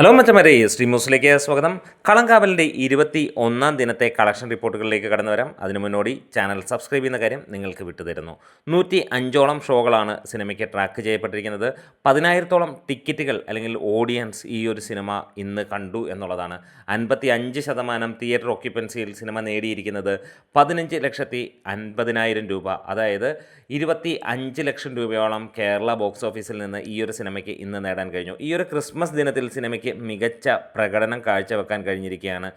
Hello മച്ചമാരെ, ശ്രീമൂസിലേക്ക് സ്വാഗതം. കളങ്കാവലിൻ്റെ 21-ാം ദിനത്തെ collection റിപ്പോർട്ടുകളിലേക്ക് കടന്നു വരാം. അതിനു മുന്നോടി ചാനൽ സബ്സ്ക്രൈബ് ചെയ്യുന്ന കാര്യം നിങ്ങൾക്ക് വിട്ടുതരുന്നു. 105ഓളം ഷോകളാണ് സിനിമയ്ക്ക് ട്രാക്ക് ചെയ്യപ്പെട്ടിരിക്കുന്നത്. 10,000-ഓളം ടിക്കറ്റുകൾ അല്ലെങ്കിൽ ഓഡിയൻസ് ഈ ഒരു സിനിമ ഇന്ന് കണ്ടു എന്നുള്ളതാണ്. 55% തിയേറ്റർ ഓക്യുപ്പൻസിയിൽ സിനിമ നേടിയിരിക്കുന്നത് 15,50,000 രൂപ, അതായത് 25 ലക്ഷം രൂപയോളം കേരള ബോക്സ് ഓഫീസിൽ നിന്ന് ഈ ഒരു സിനിമയ്ക്ക് ഇന്ന് നേടാൻ കഴിഞ്ഞു. ഈ ഒരു ക്രിസ്മസ് ദിനത്തിൽ സിനിമയ്ക്ക് മികച്ച പ്രകടനം കാഴ്ചവെക്കാൻ കഴിഞ്ഞിരിക്കുകയാണ്.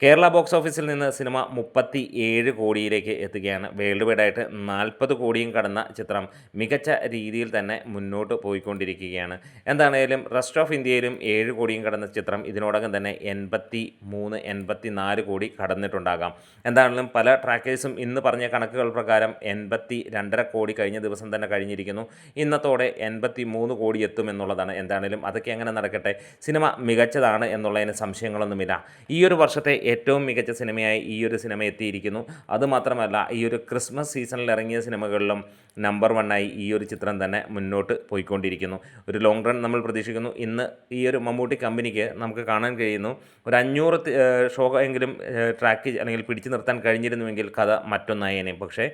കേരള ബോക്സ് ഓഫീസിൽ നിന്ന് സിനിമ 37 കോടിയിലേക്ക് എത്തുകയാണ്. വേൾഡ് വൈഡായിട്ട് 40 കോടിയും കടന്ന ചിത്രം മികച്ച രീതിയിൽ തന്നെ മുന്നോട്ട് പോയിക്കൊണ്ടിരിക്കുകയാണ്. എന്താണേലും റെസ്റ്റ് ഓഫ് ഇന്ത്യയിലും 7 കോടിയും കടന്ന ചിത്രം ഇതിനോടകം തന്നെ 84 കോടി കടന്നിട്ടുണ്ടാകാം. എന്താണെങ്കിലും പല ട്രാക്കേഴ്സും ഇന്ന് പറഞ്ഞ കണക്കുകൾ പ്രകാരം 82.5 കോടി കഴിഞ്ഞ ദിവസം തന്നെ കഴിഞ്ഞിരിക്കുന്നു. ഇന്നത്തോടെ 83 കോടി എത്തുമെന്നുള്ളതാണ്. എന്താണേലും അതൊക്കെ അങ്ങനെ നടക്കട്ടെ. സിനിമ മികച്ചതാണ് എന്നുള്ളതിന് സംശയങ്ങളൊന്നുമില്ല. ഈ ഒരു വർഷത്തെ ഏറ്റവും മികച്ച സിനിമയായി ഈ ഒരു സിനിമ എത്തിയിരിക്കുന്നു. അതുമാത്രമല്ല, ഈ ഒരു ക്രിസ്മസ് സീസണിൽ ഇറങ്ങിയ സിനിമകളിലും നമ്പർ 1 ഈ ഒരു ചിത്രം തന്നെ മുന്നോട്ട് പോയിക്കൊണ്ടിരിക്കുന്നു. ഒരു ലോങ് റൺ നമ്മൾ പ്രതീക്ഷിക്കുന്നു. ഇന്ന് ഈ ഒരു മമ്മൂട്ടി കമ്പനിക്ക് നമുക്ക് കാണാൻ കഴിയുന്നു, ഒരു 500 ഷോ എങ്കിലും ട്രാക്ക് അല്ലെങ്കിൽ പിടിച്ചു നിർത്താൻ കഴിഞ്ഞിരുന്നുവെങ്കിൽ കഥ മറ്റൊന്നായേനെ. പക്ഷേ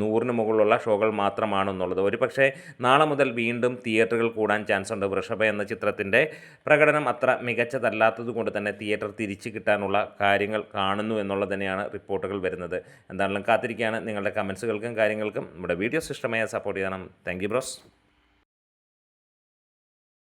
100-ന് മുകളിലുള്ള ഷോകൾ മാത്രമാണെന്നുള്ളത്. ഒരു പക്ഷേ നാളെ മുതൽ വീണ്ടും തിയേറ്ററുകൾ കൂടാൻ ചാൻസ് ഉണ്ട്. വൃഷഭ എന്ന ചിത്രത്തിൻ്റെ പ്രകടനം അത്ര മികച്ചതല്ലാത്തത് കൊണ്ട് തന്നെ തിയേറ്റർ തിരിച്ചു കിട്ടാനുള്ള കാര്യങ്ങൾ കാണുന്നു എന്നുള്ളത് തന്നെയാണ് റിപ്പോർട്ടുകൾ വരുന്നത്. എന്താണെങ്കിലും കാത്തിരിക്കുകയാണ്. നിങ്ങളുടെ കമൻസുകൾക്കും കാര്യങ്ങൾക്കും നമ്മുടെ വീഡിയോസ് ഇഷ്ടമായ സപ്പോർട്ട് ചെയ്യണം. Thank you bros.